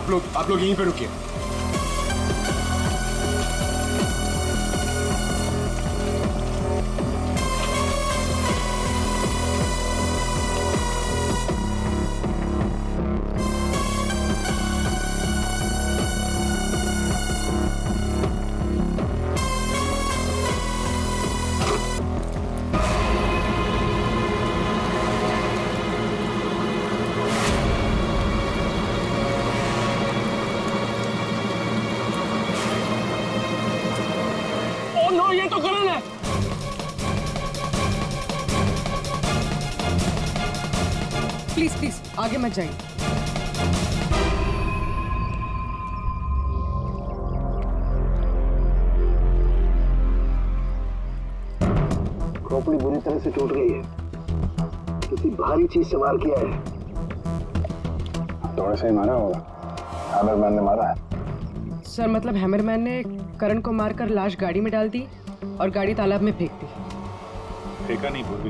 आप लोग यहीं पे रुकिए। ये तो करण है। प्लीज प्लीज आगे मत जाइए। खोपड़ी बुरी तरह से टूट गई है, किसी भारी चीज से वार किया है। थोड़े से ही मारा होगा, हैमरमैन ने मारा है। सर मतलब हैमरमैन ने करण को मारकर लाश गाड़ी में डाल दी और गाड़ी तालाब में फेंक दी। फेंका नहीं पूर्वी,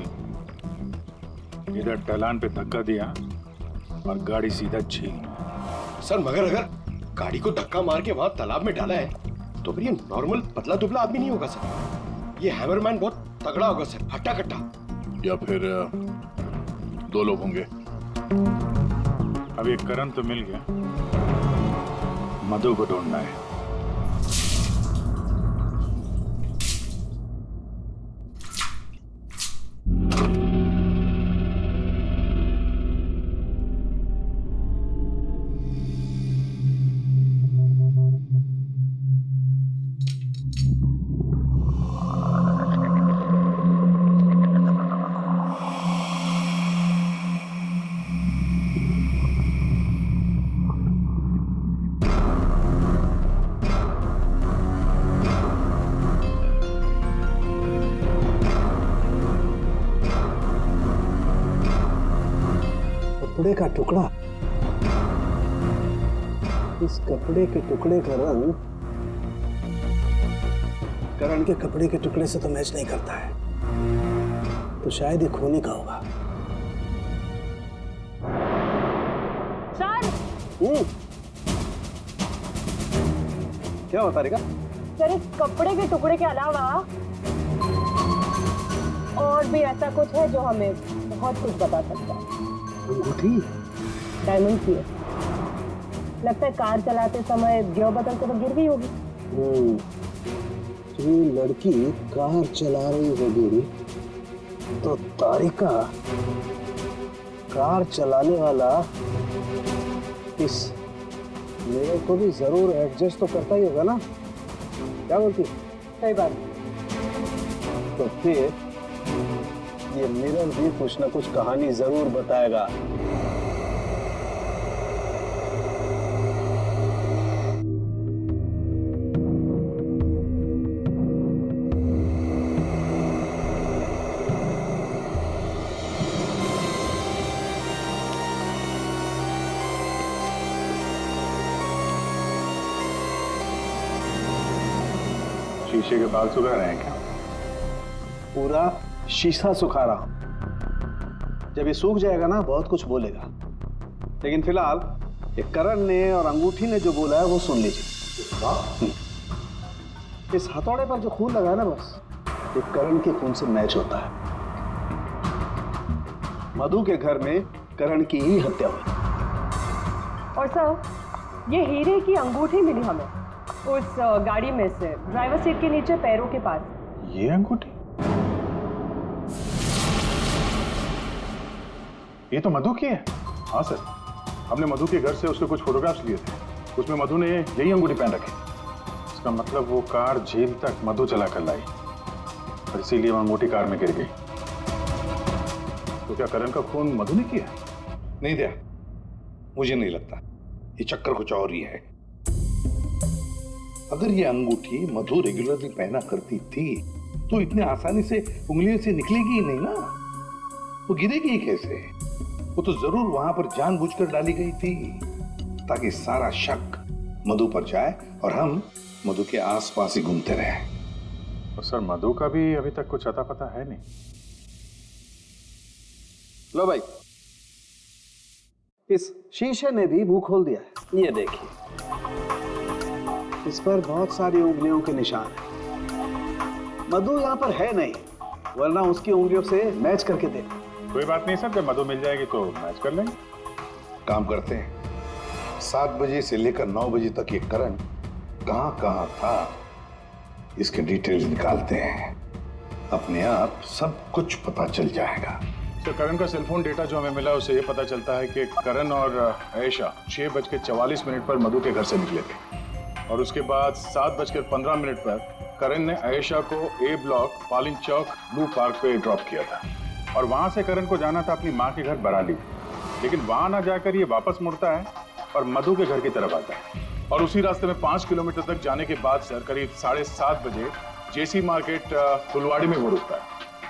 इधर ढलान पे धक्का दिया और गाड़ी सीधा झील में। सर मगर अगर गाड़ी को धक्का मार के वहां तालाब में डाला है तो फिर ये नॉर्मल पतला दुबला आदमी नहीं होगा सर। ये हैमरमैन बहुत तगड़ा होगा सर, हट्टा कट्टा। या फिर दो लोग होंगे। अब एक करण तो मिल गया, मधु को ढूंढना है। कपड़े का टुकड़ा, इस कपड़े के टुकड़े का रंग करण के कपड़े के टुकड़े से तो मैच नहीं करता है, तो शायद ये खूनी का होगा। सर क्या होता है? सर इस कपड़े के टुकड़े के अलावा और भी ऐसा कुछ है जो हमें बहुत कुछ बता सकता है। अंगूठी डायमंड की है, लगता है कार चलाते समय गियर बटन से तो गिर गई होगी। ये लड़की कार चला रही होगी तो तारिका कार चलाने वाला इस मेरे को भी जरूर एडजस्ट तो करता ही होगा ना, क्या बोलती? सही बात। तो फिर ये मिरर भी कुछ ना कुछ कहानी जरूर बताएगा। शीशे के बाल सुखा रहे हैं क्या? पूरा शीशा सुखा रहा हूं। जब ये सूख जाएगा ना बहुत कुछ बोलेगा, लेकिन फिलहाल ये करण ने और अंगूठी ने जो बोला है वो सुन लीजिए। इस हथौड़े पर जो खून लगा है ना, बस ये करण के खून से मैच होता है। मधु के घर में करण की ही हत्या हुई। और सर ये हीरे की अंगूठी मिली हमें उस गाड़ी में से, ड्राइवर सीट के नीचे पैरों के पास। ये अंगूठी? ये तो मधु की है। हाँ सर, हमने मधु के घर से उसके कुछ फोटोग्राफ्स लिए थे, उसमें मधु ने यही अंगूठी पहन रखी। इसका मतलब वो कार झील तक मधु चला कर लाई और इसीलिए वो अंगूठी कार में गिर गई। तो क्या करण का खून मधु ने किया? नहीं दिया, मुझे नहीं लगता। ये चक्कर कुछ और ही है। अगर ये अंगूठी मधु रेगुलरली पहना करती थी तो इतने आसानी से उंगलियों से निकलेगी ही नहीं ना, वो गिरेगी ही कैसे? वो तो जरूर वहां पर जानबूझकर डाली गई थी ताकि सारा शक मधु पर जाए और हम मधु के आसपास ही घूमते रहे। और सर मधु का भी अभी तक कुछ अता पता है नहीं। लो भाई, इस शीशे ने भी मुंह खोल दिया है। ये देखिए, इस पर बहुत सारी उंगलियों के निशान हैं। मधु यहाँ पर है नहीं, वरना उसकी उंगलियों से मैच करके देखो। कोई बात नहीं सर, जब मधु मिल जाएगी तो मैच कर लेंगे। काम करते हैं, 7 बजे से लेकर 9 बजे तक ये करण कहाँ कहाँ था इसके डिटेल्स निकालते हैं। अपने आप सब कुछ पता चल जाएगा। तो करण का सेलफोन डेटा जो हमें मिला उससे ये पता चलता है कि करण और आयशा 6:44 पर मधु के घर से निकले थे और उसके बाद 7:15 पर करण ने आयशा को ए ब्लॉक पालिन चौक ब्लू पार्क पे ड्रॉप किया था और वहां से करण को जाना था अपनी माँ के घर बराली, लेकिन वहां ना जाकर ये वापस मुड़ता है और मधु के घर की तरफ आता है और उसी रास्ते में 5 किलोमीटर तक जाने के बाद सर करीब 7:30 बजे जेसी मार्केट फुलवाड़ी में वो रुकता है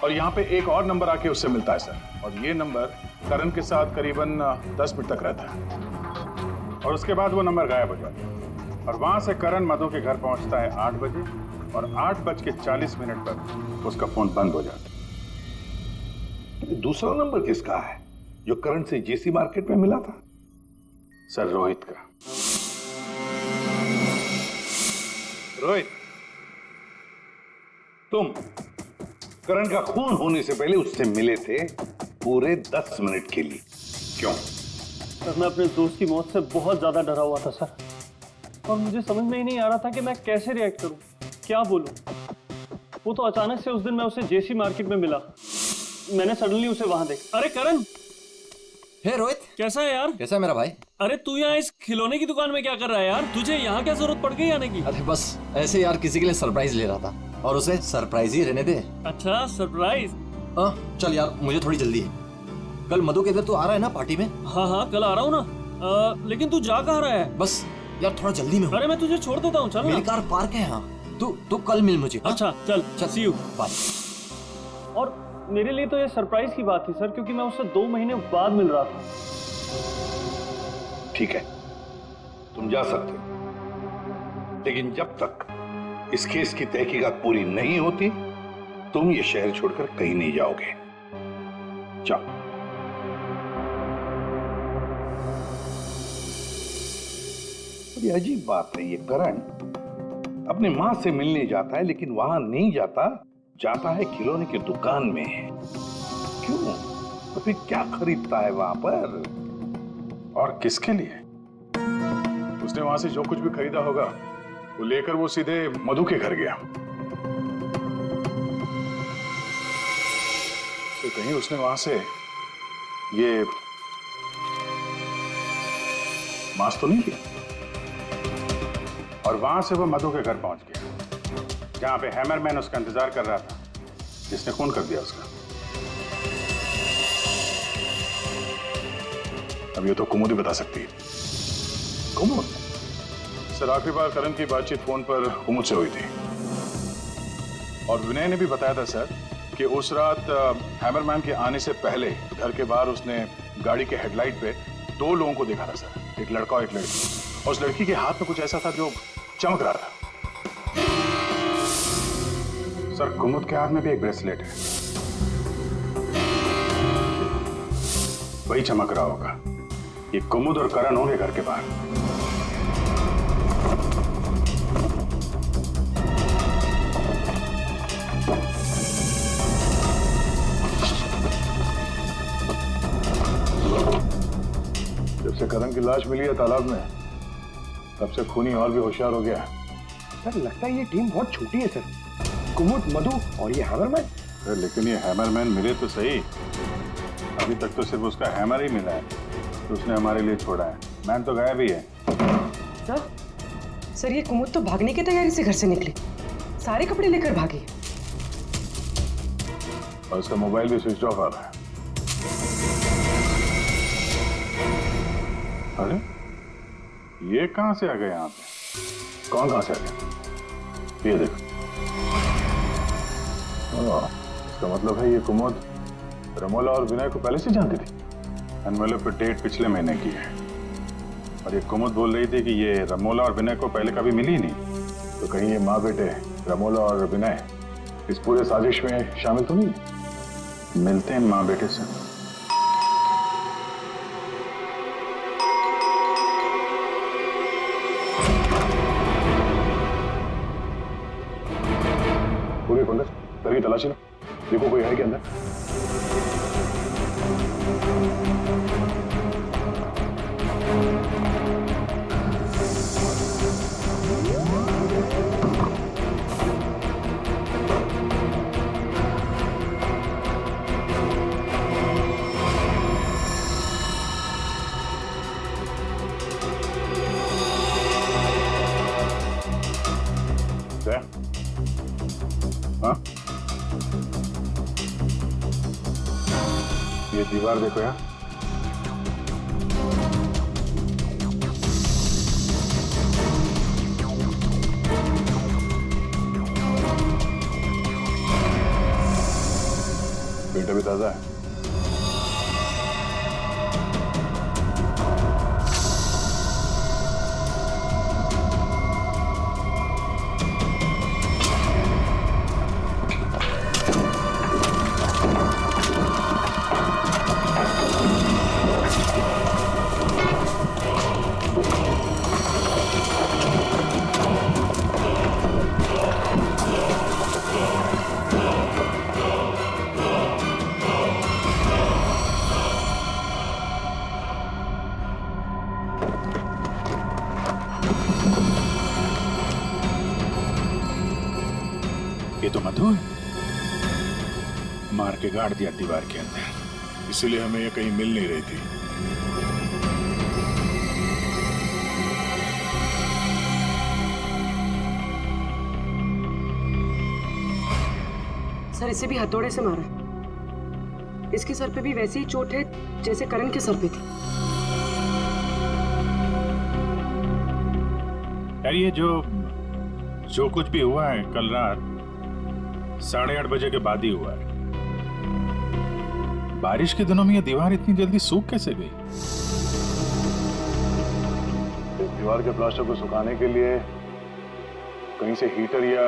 और यहाँ पे एक और नंबर आके उससे मिलता है सर और ये नंबर करण के साथ करीबन 10 मिनट तक रहता है और उसके बाद वो नंबर गायब हो जाता है और वहां से करण मधु के घर पहुंचता है 8 बजे और 8:40 पर उसका फोन बंद हो जाता है। दूसरा नंबर किसका है जो करण से जेसी मार्केट में मिला था? सर रोहित का। रोहित, तुम करण का खून होने से पहले उससे मिले थे पूरे 10 मिनट के लिए, क्यों? सर मैं अपने दोस्त की मौत से बहुत ज्यादा डरा हुआ था सर, और मुझे समझ में ही नहीं आ रहा था कि मैं कैसे रिएक्ट करूं, क्या बोलूं। वो तो अचानक से उस दिन मैं उसे जेसी मार्केट में मिला, मैंने सडनली उसे वहां देखा। अरे करण! हे रोहित, कैसा है यार? कैसा है मेरा भाई? अरे तू यहाँ इस खिलौने की दुकान में क्या कर रहा है यार? तुझे यहाँ क्या जरूरत पड़ गई आने की? अरे बस ऐसे यार, किसी के लिए सरप्राइज ले रहा था और उसे सरप्राइज ही रहने दे। अच्छा सरप्राइज? चल यार, मुझे थोड़ी जल्दी है। कल मधु के इधर तू आ रहा है ना पार्टी में? हाँ हाँ कल आ रहा हूँ ना, लेकिन तू जा कहाँ रहा है? बस यार थोड़ा जल्दी में हूँ। अरे मैं तुझे छोड़ देता हूँ, चल मेरी कार पार्क है यहाँ, तू कल मिल मुझे। अच्छा चल चल, सी यू, बाय। और मेरे लिए तो ये सरप्राइज की बात थी सर, क्योंकि मैं उससे 2 महीने बाद मिल रहा था। ठीक है, तुम जा सकते हो, लेकिन जब तक इस केस की तहकीकात पूरी नहीं होती तुम ये शहर छोड़कर कहीं नहीं जाओगे। जाओ। बड़ी अजीब बात है, ये करण अपने मां से मिलने जाता है लेकिन वहां नहीं जाता, जाता है खिलौने की दुकान में। क्यों? तो फिर क्या खरीदता है वहां पर? और किसके लिए? उसने वहां से जो कुछ भी खरीदा होगा वो लेकर वो सीधे मधु के घर गया। तो कहीं उसने वहां से ये मास्क तो नहीं लिया? और वहां से वो मधु के घर पहुंच गया जहां पे हैमरमैन उसका इंतजार कर रहा था, जिसने खून कर दिया उसका। अब ये तो कुमुद ही बता सकती है। कुमुद? सर आखिरी बार करण की बातचीत फोन पर कुमुद से हुई थी और विनय ने भी बताया था सर कि उस रात हैमरमैन के आने से पहले घर के बाहर उसने गाड़ी के हेडलाइट पे 2 लोगों को देखा था सर, एक लड़का और एक लड़की, और उस लड़की के हाथ में कुछ ऐसा था जो चमक रहा था। सर कुमुद के हाथ में भी एक ब्रेसलेट है, वही चमक रहा होगा। ये कुमुद और करण होंगे घर के बाहर। जब से करण की लाश मिली है तालाब में, तब से खूनी और भी होशियार हो गया। सर लगता है ये टीम बहुत छोटी है सर, कुमुद, मधु और ये हैमरमैन। लेकिन ये हैमरमैन मिले तो सही, अभी तक तो सिर्फ उसका हैमर ही मिला है, तो उसने हमारे लिए छोड़ा है। मैन तो गायब ही है। सर ये कुमुद तो भागने की तैयारी से घर से निकली, सारे कपड़े लेकर भागी और उसका मोबाइल भी स्विच ऑफ आ रहा है। अरे ये कहां से आ गए यहाँ पे? कौन कहां से आ गया? ये देखो, इसका मतलब है ये कुमुद रमोला और विनय को पहले से जानती थी। एनवेलप पे डेट पिछले महीने की है और ये कुमुद बोल रही थी कि ये रमोला और विनय को पहले कभी मिली ही नहीं। तो कहीं ये माँ बेटे रमोला और विनय इस पूरे साजिश में शामिल तो नहीं? मिलते हैं माँ बेटे से। अंदर घर की तलाशी लो, देखो कोई है क्या अंदर। जया, हाँ, ये दीवार देखो यार, पेट भी ताजा है। ये तो मधु है, मार के गाड़ दिया दीवार के अंदर, इसीलिए हमें ये कहीं मिल नहीं रही थी। सर इसे भी हथौड़े से मारा। इसके सर पे भी वैसी ही चोट है जैसे करण के सर पे थी। यार ये जो कुछ भी हुआ है कल रात 8:30 बजे के बाद ही हुआ है। बारिश के दिनों में ये दीवार इतनी जल्दी सूख कैसे गई? इस दीवार के प्लास्टर को सुखाने के लिए कहीं से हीटर या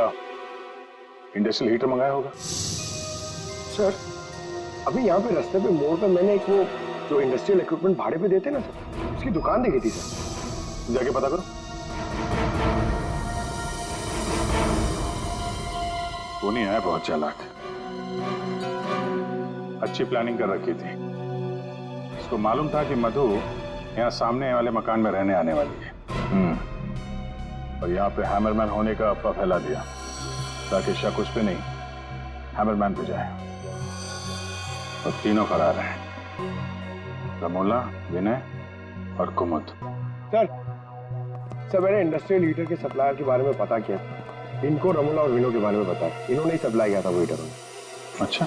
इंडस्ट्रियल हीटर मंगाया होगा। सर अभी यहाँ पे रास्ते पे मोड़ पे मैंने एक वो जो इंडस्ट्रियल इक्विपमेंट भाड़े पे देते ना सर, उसकी दुकान देखी थी सर। जाके पता करो। वो नहीं है, बहुत चालाक, अच्छी प्लानिंग कर रखी थी। इसको मालूम था कि मधु यहाँ सामने वाले मकान में रहने आने वाली है। और यहाँ पे हैमरमैन होने का अफवाह फैला दिया ताकि शक उस पे नहीं हैमरमैन पे जाए। और तीनों फरार हैं, रमोला, विनय और कुमुद। सर मैंने इंडस्ट्रियल हीटर के सप्लायर के बारे में पता किया। इनको रमोला और विनो के बारे में पता है, इन्होंने ही सप्लाई किया था वो हीटर। अच्छा,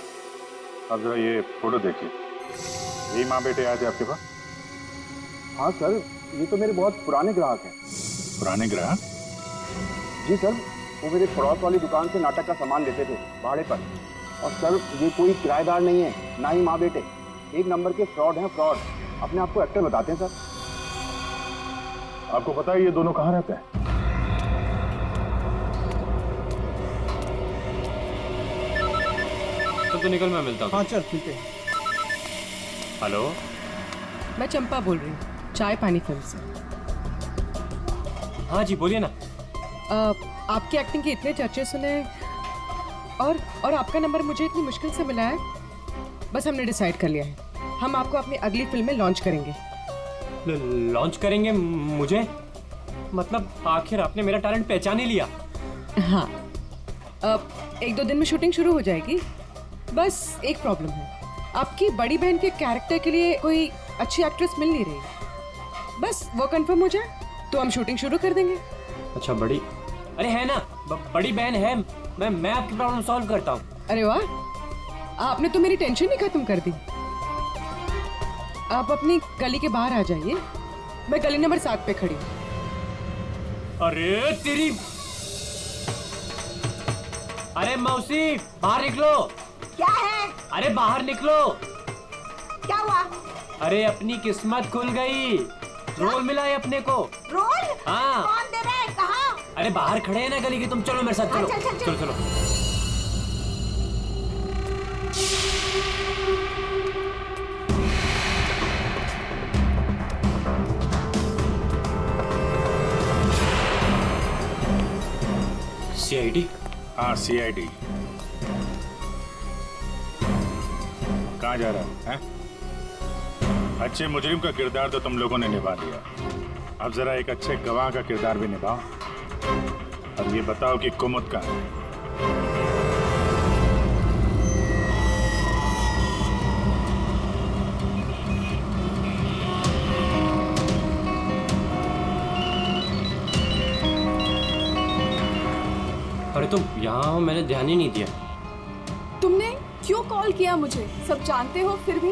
अब जरा ये फोटो देखिए, यही माँ बेटे आए थे आपके पास? हाँ सर, ये तो मेरे बहुत पुराने ग्राहक हैं। पुराने ग्राहक? जी सर, वो मेरे पड़ोस वाली दुकान से नाटक का सामान लेते थे भाड़े पर। और सर ये कोई किराएदार नहीं है, ना ही माँ बेटे, एक नंबर के फ्रॉड हैं, फ्रॉड। अपने आप को एक्टर बताते हैं सर। आपको पता है ये दोनों कहाँ रहते हैं? तो निकल, मैं मिलता हूँ। हाँ चल मिलते हैं। हेलो, मैं चंपा बोल रही हूँ, चाय पानी फिल्म से। हाँ जी बोलिए ना। आपकी एक्टिंग के इतने चर्चे सुने और आपका नंबर मुझे इतनी मुश्किल से मिला है। बस हमने डिसाइड कर लिया है, हम आपको अपनी अगली फिल्म में लॉन्च करेंगे। लॉन्च करेंगे मुझे? मतलब आखिर आपने मेरा टैलेंट पहचान ही लिया? हाँ, अब 1-2 दिन में शूटिंग शुरू हो जाएगी। बस एक प्रॉब्लम है, आपकी बड़ी बहन के कैरेक्टर के लिए कोई अच्छी एक्ट्रेस मिल नहीं रही। बस वो कंफर्म हो जाए तो हम शूटिंग शुरू कर देंगे। अच्छा बड़ी, अरे है ना, बड़ी बहन है। मैं आपकी प्रॉब्लम सॉल्व करता हूँ। अरे वाह, आपने तो मेरी टेंशन ही खत्म कर दी। आप अपनी गली के बाहर आ जाइए, मैं गली नंबर 7 पे खड़ी हूँ। अरे तेरी, अरे मौसी बाहर निकलो। क्या है? अरे बाहर निकलो। क्या हुआ? अरे अपनी किस्मत खुल गई, रोल मिला है अपने को। रोल? हाँ। कौन दे रहा है? कहाँ? अरे बाहर खड़े हैं ना गली के, तुम चलो मेरे साथ, चलो चल, चल, चल। चलो चलो। CID? हाँ CID, कहाँ जा रहा है? अच्छे मुजरिम का किरदार तो तुम लोगों ने निभा लिया, अब जरा एक अच्छे गवाह का किरदार भी निभाओ और ये बताओ कि कुमुद कहाँ है? अरे तो यहाँ मैंने ध्यान ही नहीं दिया। तुमने क्यों कॉल किया मुझे? सब जानते हो फिर भी।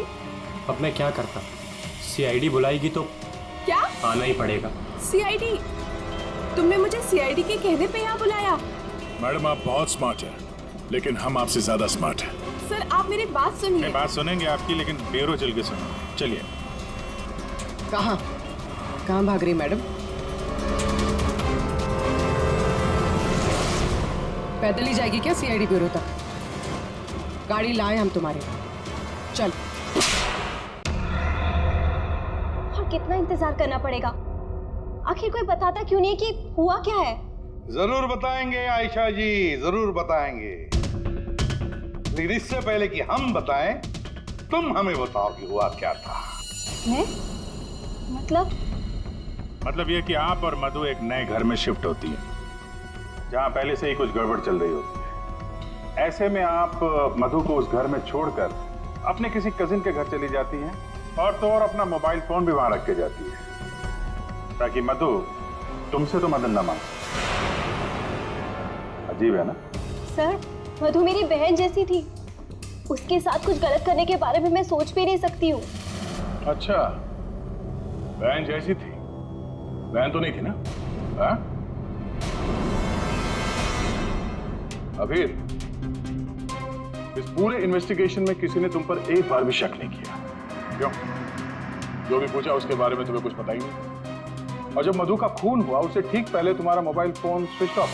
अब मैं क्या करता? सीआईडी बुलाएगी तो क्या आना ही पड़ेगा। सीआईडी? तुमने मुझे सीआईडी के कहने पे यहाँ बुलाया? मैडम आप बहुत स्मार्ट हैं, लेकिन हम आपसे ज्यादा स्मार्ट हैं। सर आप मेरी बात सुनिए। बात सुनेंगे आपकी, लेकिन बेरो चल के सुनो। चलिए। कहाँ भाग रही मैडम? पैदल ही जाएगी क्या सीआईडी ब्यूरो तक? गाड़ी लाए हम तुम्हारे। चल। और कितना इंतजार करना पड़ेगा? आखिर कोई बताता क्यों नहीं कि हुआ क्या है? जरूर बताएंगे आयशा जी, जरूर बताएंगे, लेकिन इससे पहले कि हम बताएं, तुम हमें बताओ कि हुआ क्या था। मैं? मतलब ये कि आप और मधु एक नए घर में शिफ्ट होती है, जहां पहले से ही कुछ गड़बड़ चल रही होती है। ऐसे में आप मधु को उस घर में छोड़कर अपने किसी कजिन के घर चली जाती हैं, और तो और अपना मोबाइल फोन भी वहां रख के जाती है, ताकि मधु तुमसे तो मदद न मांगे। अजीब है ना? सर, मधु मेरी बहन जैसी थी। उसके साथ कुछ गलत करने के बारे में मैं सोच भी नहीं सकती हूँ। अच्छा, बहन जैसी थी? बहन तो नहीं थी ना? हाँ? अभीर, इस पूरे इन्वेस्टिगेशन में किसी ने तुम पर एक बार भी शक नहीं किया, क्यों? जो भी पूछा उसके बारे में तुम्हें कुछ पता ही नहीं। और जब मधु का खून हुआ उससे ठीक पहले तुम्हारा मोबाइल फोन स्विच ऑफ।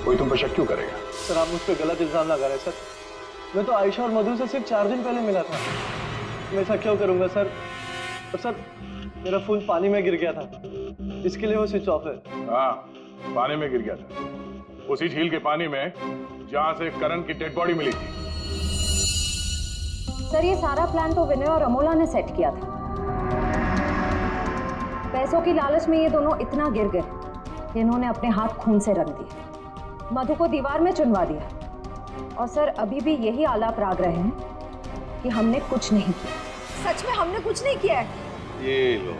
कोई तुम पर शक क्यों करेगा? सर आप मुझ पर गलत इल्जाम लगा रहे हैं सर। मैं तो आयशा और मधु से सिर्फ 4 दिन पहले मिला था। मैं ऐसा क्यों करूंगा सर? और सर मेरा फोन पानी में गिर गया था, इसके लिए वो स्विच ऑफ है। हाँ, पानी में गिर गया था, उसी झील के पानी में जहां से करण की डेड बॉडी मिली थी। सर ये सारा प्लान तो विनय और अमोला ने सेट किया था। पैसों की लालच में ये दोनों इतना गिर गए कि इन्होंने अपने हाथ खून से रंग दिए, मधु को दीवार में चुनवा दिया। और सर अभी भी यही आलाप राग रहे हैं कि हमने कुछ नहीं किया। सच में हमने कुछ नहीं किया है। ये लो,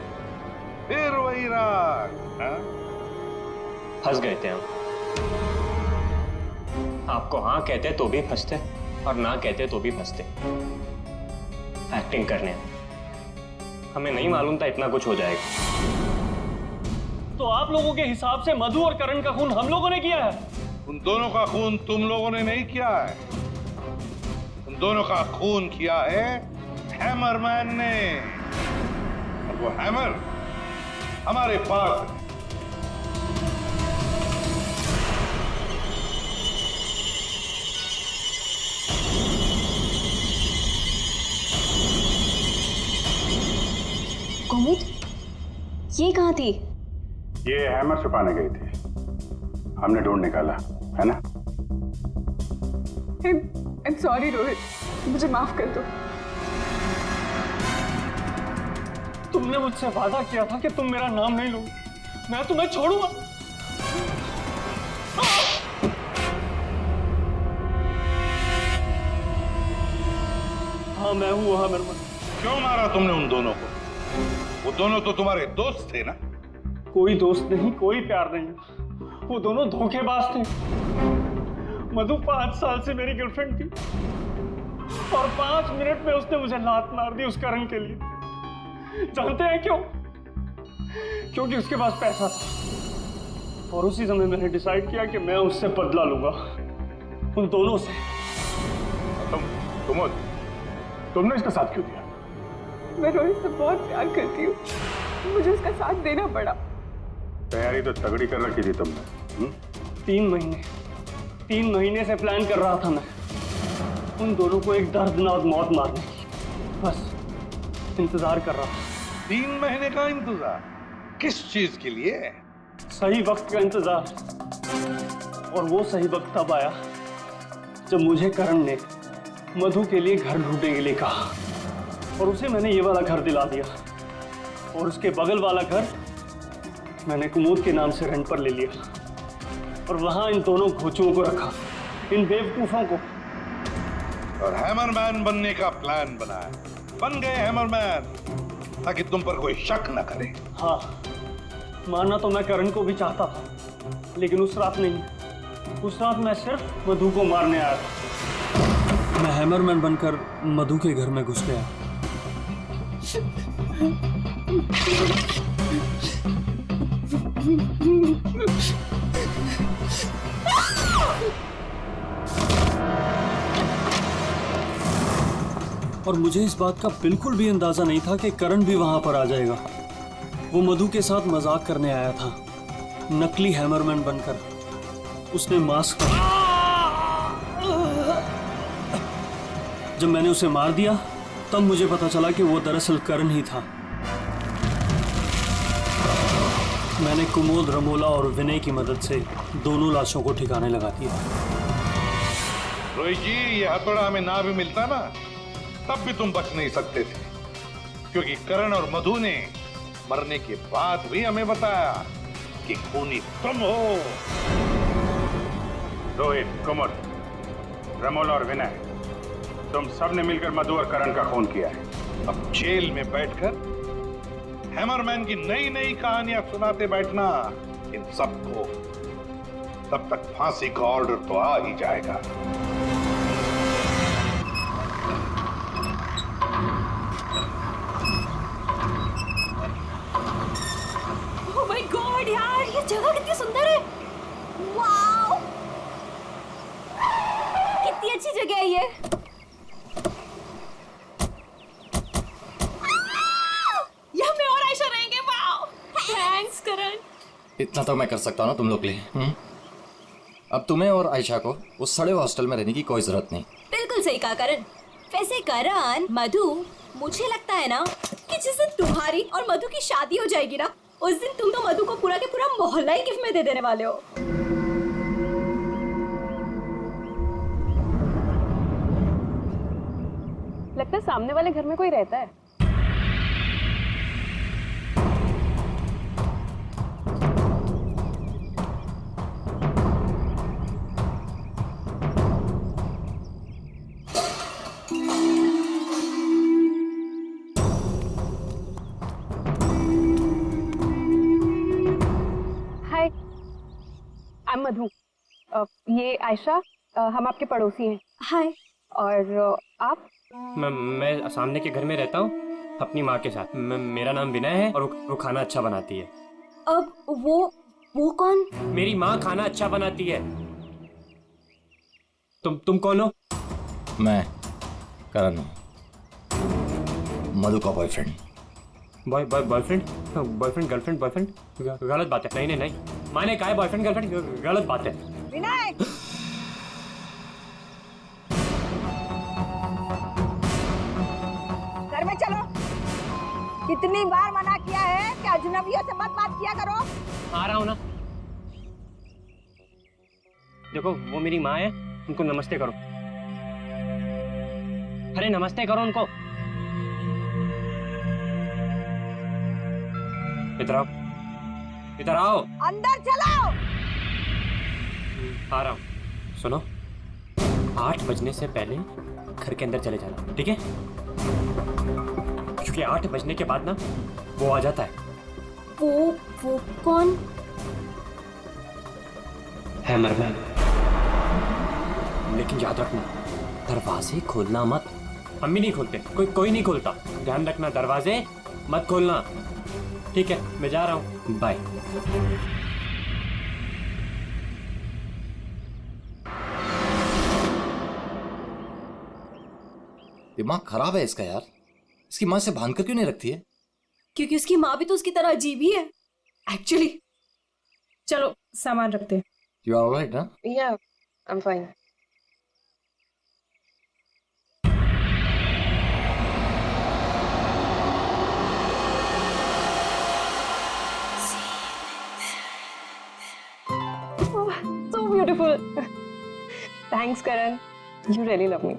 फिर वही राग। फंस गए थे हम। आपको हाँ कहते तो भी फंसते और ना कहते तो भी फंसते। एक्टिंग करने हमें नहीं मालूम था इतना कुछ हो जाएगा। तो आप लोगों के हिसाब से मधु और करण का खून हम लोगों ने किया है? उन दोनों का खून तुम लोगों ने नहीं किया है, उन दोनों का खून किया है हैमरमैन ने, और वो हैमर हमारे पास है। कुमुद, ये कहाँ थी? ये हैमर छुपाने गई थी, हमने ढूंढ निकाला, है ना? I'm sorry रोहित, मुझे माफ कर दो। तुमने मुझसे वादा किया था कि तुम मेरा नाम नहीं लोगे, मैं तुम्हें छोड़ूंगा। हाँ मैं हूँ वहां मरमन। क्यों मारा तुमने उन दोनों को? वो दोनों तो तुम्हारे दोस्त थे ना? कोई दोस्त नहीं, कोई प्यार नहीं, वो दोनों धोखेबाज थे। मधु 5 साल से मेरी गर्लफ्रेंड थी और 5 मिनट में उसने मुझे लात मार दी उस करण के लिए। जानते हैं क्यों? क्योंकि उसके पास पैसा था। और उसी समय मैंने डिसाइड किया कि मैं उससे बदला लूंगा, उन दोनों से। तुमने इसका साथ क्यों दिया? मैं रोहित से बहुत प्यार करती हूँ, मुझे उसका साथ देना पड़ा। तैयारी तो तगड़ी कर रखी थी तुमने। 3 महीने से प्लान कर रहा था मैं उन दोनों को एक दर्दनाक मौत मारने की। बस इंतजार कर रहा था। 3 महीने का इंतजार? किस चीज के लिए? सही वक्त का इंतजार। और वो सही वक्त तब आया जब मुझे करण ने मधु के लिए घर ढूंढने के लिए कहा और उसे मैंने ये वाला घर दिला दिया और उसके बगल वाला घर मैंने कुमुद के नाम से रेंट पर ले लिया और वहां इन दोनों घोचुओं को रखा, इन बेवकूफों को। और हैमरमैन बनने का प्लान बनाया, बन गए हैमरमैन ताकि तुम पर कोई शक न करे। हाँ, मारना तो मैं करण को भी चाहता था, लेकिन उस रात नहीं। उस रात मैं सिर्फ मधु को मारने आया था। मैं हैमरमैन बनकर मधु के घर में घुस गया। और मुझे इस बात का बिल्कुल भी अंदाजा नहीं था कि करण भी वहां पर आ जाएगा। वो मधु के साथ मजाक करने आया था, नकली हैमरमैन बनकर। उसने मास्क पहना। जब मैंने उसे मार दिया तब मुझे पता चला कि वो दरअसल करण ही था। मैंने कुमोद, रमोला और विनय की मदद से दोनों लाशों को ठिकाने लगा दिया। रोहित जी, ये हथौड़ा हमें ना भी मिलता ना, तब भी तुम बच नहीं सकते थे, क्योंकि करण और मधु ने मरने के बाद भी हमें बताया कि खूनी तुम हो। रोहित, कुमुद, रमोल और विनय, तुम सब ने मिलकर मधु और करण का खून किया है। अब जेल में बैठकर हैमरमैन की नई नई कहानियां सुनाते बैठना इन सबको, तब तक फांसी का ऑर्डर तो आ ही जाएगा। ओह माय गॉड यार, ये जगह कितनी सुंदर है। वाओ, कितनी अच्छी जगह है ये। यहाँ में और आयशा रहेंगे। वाओ, थैंक्स करण। इतना तो मैं कर सकता हूँ ना तुम लोग के लिए। अब तुम्हें और आयशा को उस सड़े हॉस्टल में रहने की कोई जरूरत नहीं। बिल्कुल सही कहा करण। वैसे करण, मधु, मुझे लगता है ना कि जिस दिन तुम्हारी और मधु की शादी हो जाएगी ना, उस दिन तुम तो मधु को पूरा के पूरा मोहल्ला ही गिफ्ट में दे देने वाले हो। लगता है सामने वाले घर में कोई रहता है। हाय, आई एम मधु। ये आयशा, हम आपके पड़ोसी हैं। हाय। और आप? मैं सामने के घर में रहता हूँ अपनी माँ के साथ। मेरा नाम विनय है और वो खाना अच्छा बनाती है। अब वो कौन? मेरी माँ खाना अच्छा बनाती है। तुम कौन हो? मैं करण हूँ, मधु का बॉयफ्रेंड। बॉयफ्रेंड गर्लफ्रेंड बॉयफ्रेंड गलत बात है। नहीं, मैंने कहा है बॉयफ्रेंड गर्लफ्रेंड गलत बात है। विनय, घर में चलो। कितनी बार मना किया है कि अजनबियों से मत बात किया करो। आ रहा हूँ ना। देखो, वो मेरी माँ है, उनको नमस्ते करो। अरे नमस्ते करो उनको। इधर आओ, इधर आओ। अंदर चलो। आ रहा हूँ। सुनो, 8 बजने से पहले घर के अंदर चले जाना, ठीक है? क्योंकि 8 बजने के बाद ना वो आ जाता है। वो कौन? हैमरमैन। लेकिन याद रखना, दरवाजे खोलना मत। अम्मी नहीं खोलते, कोई नहीं खोलता। ध्यान रखना, दरवाजे मत खोलना, ठीक है? मैं जा रहा हूँ, बाय। दिमाग खराब है इसका यार। इसकी माँ से बांध कर क्यों नहीं रखती है? क्योंकि उसकी माँ भी तो उसकी तरह अजीब ही है एक्चुअली। चलो सामान रखते हैं। यू आर ऑलराइट ना? या, I am fine. So beautiful. Thanks, Karan. You really love me.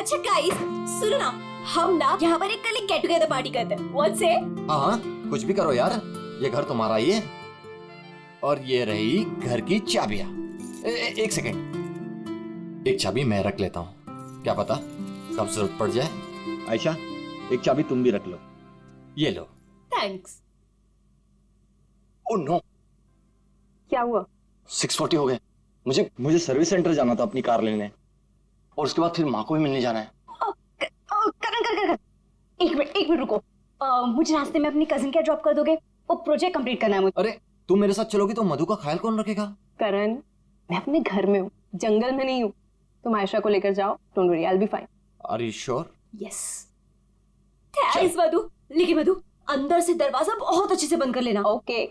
अच्छा गाइस सुनो ना, हम ना यहाँ पर एक कल गेट टुगेदर पार्टी करते हैं। व्हाट से? हाँ कुछ भी करो यार, ये घर तुम्हारा ही है और ये रही घर की चाबियां। एक सेकेंड, एक चाबी मैं रख लेता हूँ, क्या पता कब जरूरत पड़ जाए। आयशा एक चाबी तुम भी रख लो, ये लो। थैंक्स। ओह नो, क्या हुआ? 6:40 हो गए। मुझे सर्विस सेंटर जाना था अपनी कार लेने, और उसके बाद फिर माँ को भी मिलने जाना है। कर एक मिनट रुको। मुझे रास्ते में अपनी कजिन क्या ड्रॉप कर दोगे? वो प्रोजेक्ट कंप्लीट करना है मुझे। अरे तुम मेरे साथ चलोगी तो मधु का ख्याल कौन रखेगा? करण, मैं अपने घर में हूँ, जंगल में नहीं हूँ। तुम आयशा को लेकर जाओ, don't worry, I will be fine. Are you sure? Yes. Thanks Madhu. लेकिन मधु अंदर से दरवाजा बहुत अच्छे से बंद कर लेना। ओके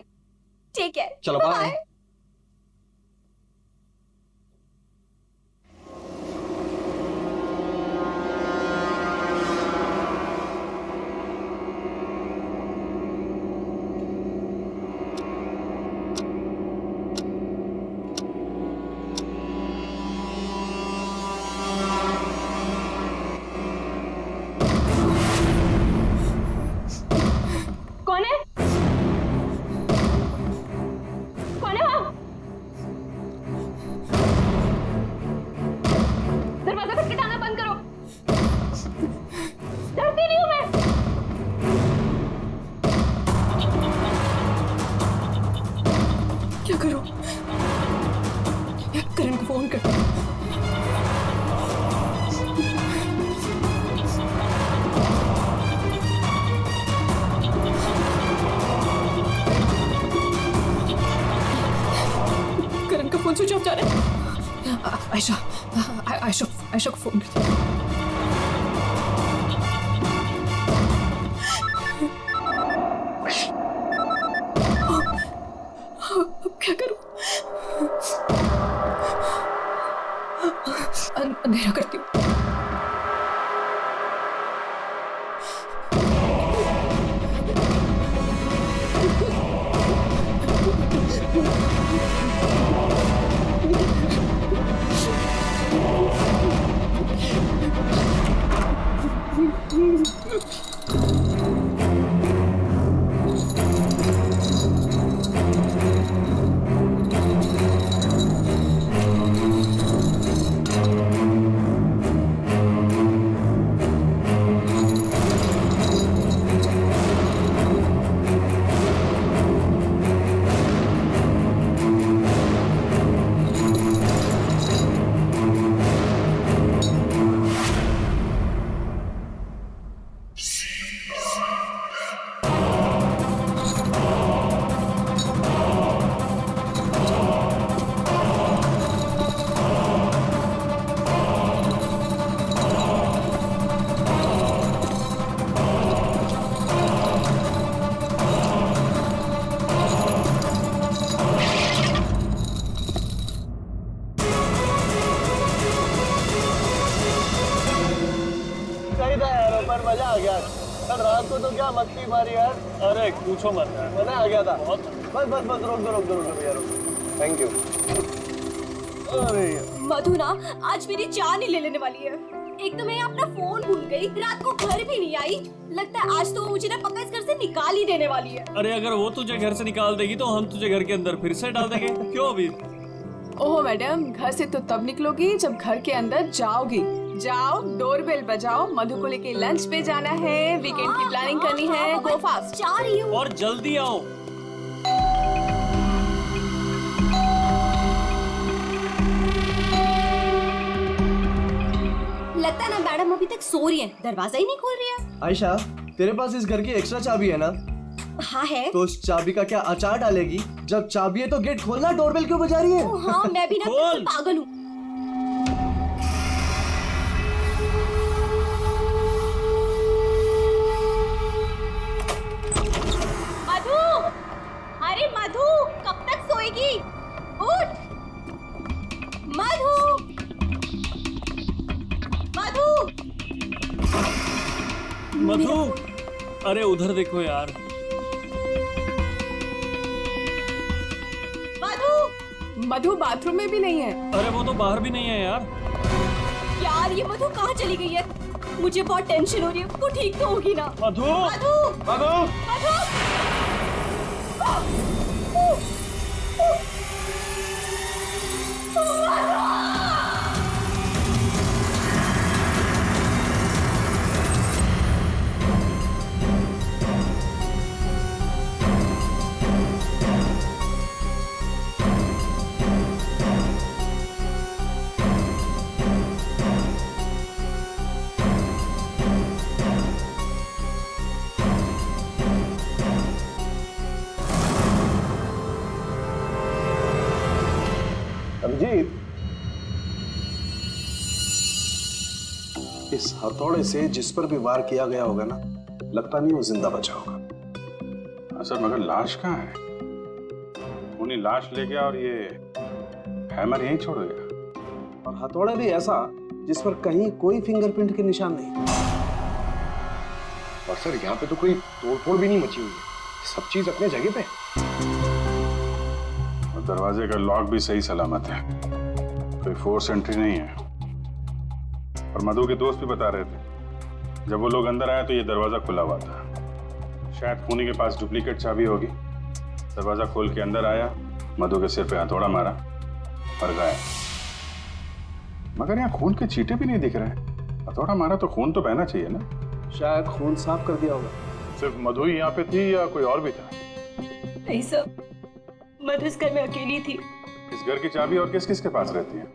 ठीक है, चलो बाय। कौन है? कौन है वहाँ? दरवाजा खटखटाना बंद करो। डरती नहीं हूँ मैं। क्या करूं? करण को फोन कर। करण का फोन स्विच ऑफ जा रहा है। आयशा को फोन कर। अब क्या करूं? अंधेरा करती हूँ। पर मजा आ गया। कल रात को तो क्या मस्ती मारी यार। अरे पूछो मत यार, मजा आ गया था। बस रोक दो यार। Thank you. अरे मधु ना आज मेरी जान ही ले लेने वाली है। एक तो मैं अपना फोन भूल गई, रात को घर भी नहीं आई। लगता है आज तो वो मुझे ना पक्का इस घर से निकाल ही देने वाली है। अरे अगर वो तुझे घर से निकाल देगी तो हम तुझे घर के अंदर फिर से डाल देंगे। क्यों अभी? ओह मैडम, घर से तो तब निकलोगी जब घर के अंदर जाओगी। जाओ, डोरबेल बजाओ, मधु को लेके लंच पे जाना है, वीकेंड की प्लानिंग करनी है। गो फास्ट। जा रही हूँ। और जल्दी आओ। लगता है ना मैडम अभी तक सो रही है, दरवाजा ही नहीं खोल रही है। आयशा, तेरे पास इस घर की एक्स्ट्रा चाबी है ना? हाँ है। तो उस चाबी का क्या अचार डालेगी? जब चाबी है तो गेट खोलना, डोरबेल क्यों बजा रही है? हाँ मैं भी ना बिल्कुल पागल हूँ। मधु, अरे मधु कब तक सोएगी? उठ मधु, मधु, मधु, अरे उधर देखो यार। मधु बाथरूम में भी नहीं है। अरे वो तो बाहर भी नहीं है यार। यार यार ये मधु कहाँ चली गई है? मुझे बहुत टेंशन हो रही है, वो ठीक तो होगी ना? मधु! मधु! मधु! मधु! अभिजीत, इस हथौड़े से जिस पर भी वार किया गया होगा ना, लगता नहीं वो जिंदा बचा होगा। सर मगर लाश कहाँ है? उन्हीं लाश ले गया और ये हैमर यहीं छोड़ गया। और हथौड़ा भी ऐसा जिस पर कहीं कोई फिंगरप्रिंट के निशान नहीं। और सर यहाँ पे तो कोई तोड़फोड़ भी नहीं मची हुई है, सब चीज अपने जगह पे। और दरवाजे का लॉक भी सही सलामत है, कोई फोर्स एंट्री नहीं है। और मधु के दोस्त भी बता रहे थे जब वो लोग अंदर आए तो ये दरवाजा खुला हुआ था। शायद खूनी के पास डुप्लीकेट चाबी होगी। दरवाजा खोल के अंदर आया, मधु के सिर पे हथौड़ा मारा और गायब। मगर यहाँ खून के छींटे भी नहीं दिख रहे। हथौड़ा मारा तो खून तो बहना चाहिए ना? शायद खून साफ कर दिया होगा। सिर्फ मधु ही यहाँ पे थी या कोई और भी था? नहीं सर, मधु इस घर में अकेली थी। इस घर की चाबी और किस किस के पास रहती है?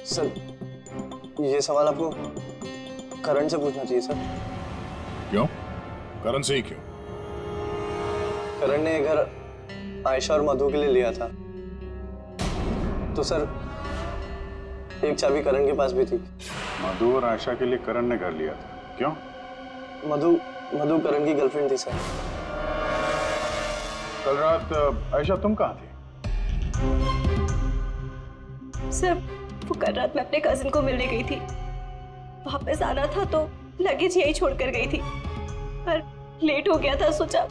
सर, ये सवाल आपको करण से पूछना चाहिए सर। क्यों? करण से ही क्यों? करण ने ये घर आयशा और मधु के लिए लिया था, तो सर एक चाबी करण के पास भी थी। मधु और आयशा के लिए करण ने घर लिया था, क्यों? मधु करण की गर्लफ्रेंड थी सर। कल रात आयशा तुम कहाँ थी? सर वो कल रात मैं अपने कजिन को मिलने गई थी। वापस आना था तो लगेज यही छोड़कर गई थी, पर लेट हो गया था, सोचा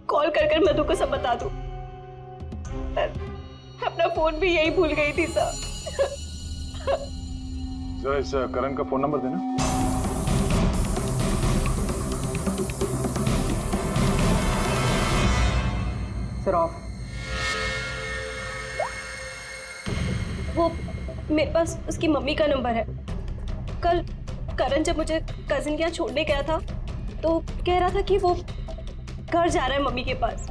कॉल कर मधु को सब बता दूं। पर अपना फोन भी यही भूल गई थी सर। जरा इस करण का फोन नंबर देना। Sir of. वो मेरे पास उसकी मम्मी का नंबर है। कल करण जब मुझे कजिन के यहाँ छोड़ने गया था तो कह रहा था कि वो घर जा रहा है मम्मी के पास।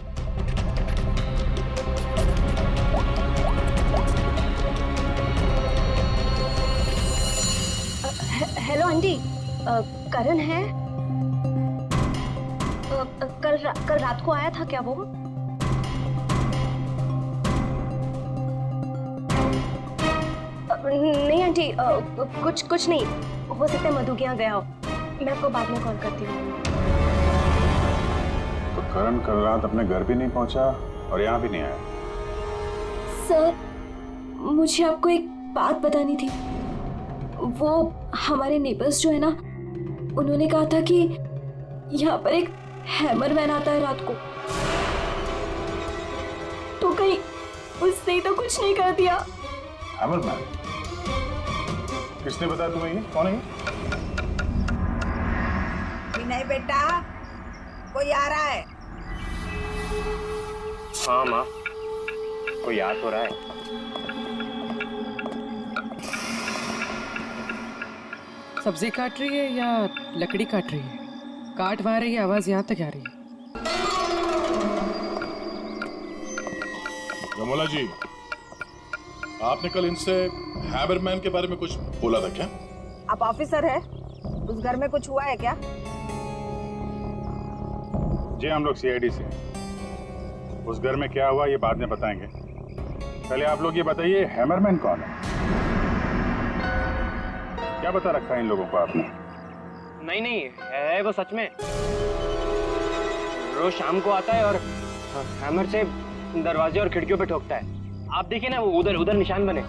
हेलो आंटी, करण है? कल रात को आया था क्या वो? नहीं आंटी, कुछ नहीं, हो सकता है मधु के यहाँ गया हो। मैं आपको बाद में कॉल करती हूँ। तो करण कल रात अपने घर भी नहीं पहुंचा और यहाँ भी नहीं आया। सर मुझे आपको एक बात बतानी थी। वो हमारे नेबर्स जो है ना, उन्होंने कहा था कि यहाँ पर एक हैमर मैन आता है रात को। तो कहीं उसने तो कुछ नहीं कर दिया? Hammer man? किसने बताया तुम्हें? ये कौन है? विनय बेटा, कोई आ रहा है? हाँ माँ, कोई याद हो रहा है। सब्जी काट रही है या लकड़ी काट रही है? काट वहाँ रही है, आवाज यहाँ तक आ रही है। यमोला जी, आपने कल इनसे हैमरमैन के बारे में कुछ बोला था क्या? आप ऑफिसर है, उस घर में कुछ हुआ है क्या? जी हम लोग सीआईडी से। उस घर में क्या हुआ ये बाद में बताएंगे। पहले आप लोग ये बताइए, हैमरमैन कौन है? क्या बता रखा है इन लोगों को आपने? नहीं, है वो सच में। रोज शाम को आता है और हैमर से दरवाजे और खिड़कियों पे ठोकता है। आप देखिए ना, वो उधर निशान बने।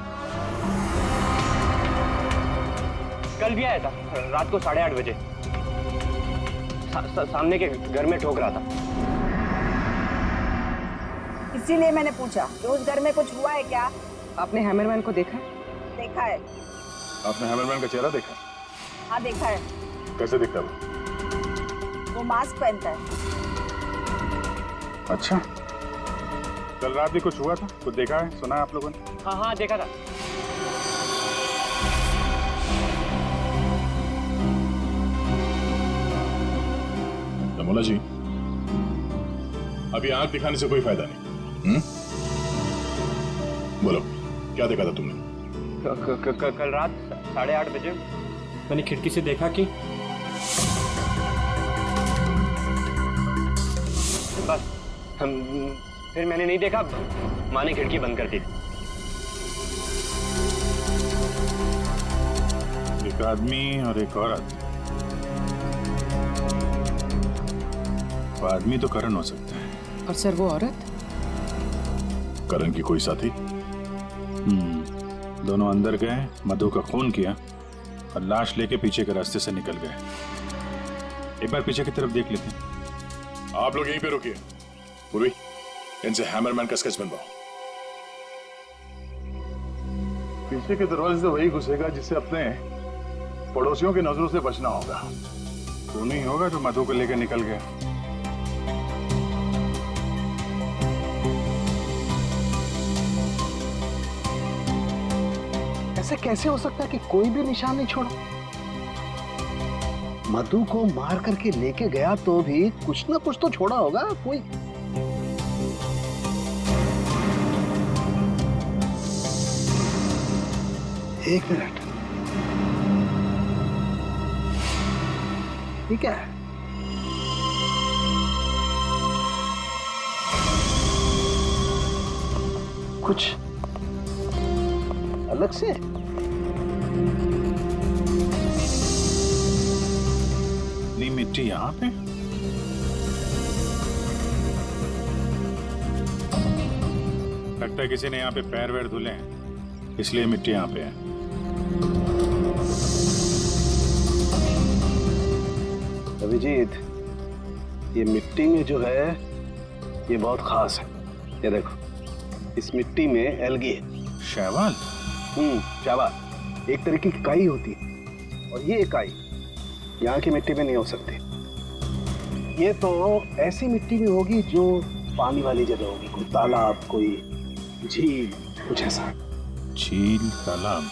कल भी आया था रात को 8:30 बजे। सामने के घर में ठोक रहा था। इसीलिए मैंने पूछा कि उस घर में कुछ हुआ है क्या? आपने हैमरमैन को देखा है? देखा है। आपने हैमरमैन का चेहरा देखा? हाँ देखा है। कैसे दिखता है वो मास्क पहनता है। अच्छा, कल रात भी कुछ हुआ था? कुछ देखा है, सुना है आप लोगों ने? हाँ हाँ देखा था। नमोला जी, अभी आंख दिखाने से कोई फायदा नहीं। बोलो, क्या देखा था तुमने? कल रात 8:30 बजे मैंने खिड़की से देखा कि बस फिर मैंने नहीं देखा, माँ ने खिड़की बंद कर दी। एक आदमी और एक औरत। वो आदमी तो करण हो सकता है। और सर वो औरत? करण की कोई साथी? दोनों अंदर गए, मधु का खून किया और लाश लेके पीछे के रास्ते से निकल गए। एक बार पीछे की तरफ देख लेते हैं। आप लोग यहीं पे रुकिए। पूर्वी, इनसे हैमरमैन का स्केच बनवाओ। पीछे के दरवाजे से वही घुसेगा जिसे अपने पड़ोसियों की नजरों से बचना होगा। वो नहीं होगा जो मधु को लेकर निकल गया। ऐसे कैसे हो सकता है कि कोई भी निशान नहीं छोड़ा? मधु को मार करके लेके गया तो भी कुछ ना कुछ तो छोड़ा होगा कोई। एक मिनट, ठीक है। कुछ अलग से नी मिट्टी यहाँ पे? लगता है किसी ने यहाँ पे पैर वैर धुले हैं, इसलिए मिट्टी यहाँ पे है। अभिजीत, ये मिट्टी में जो है ये बहुत खास है। ये देखो, इस मिट्टी में एल्गी है। शैवाल? शैवाल एक तरीके की काई होती है, और ये इकाई यहाँ की मिट्टी में नहीं हो सकती। ये तो ऐसी मिट्टी में होगी जो पानी वाली जगह होगी, कोई तालाब, कोई झील, कुछ ऐसा। झील, तालाब?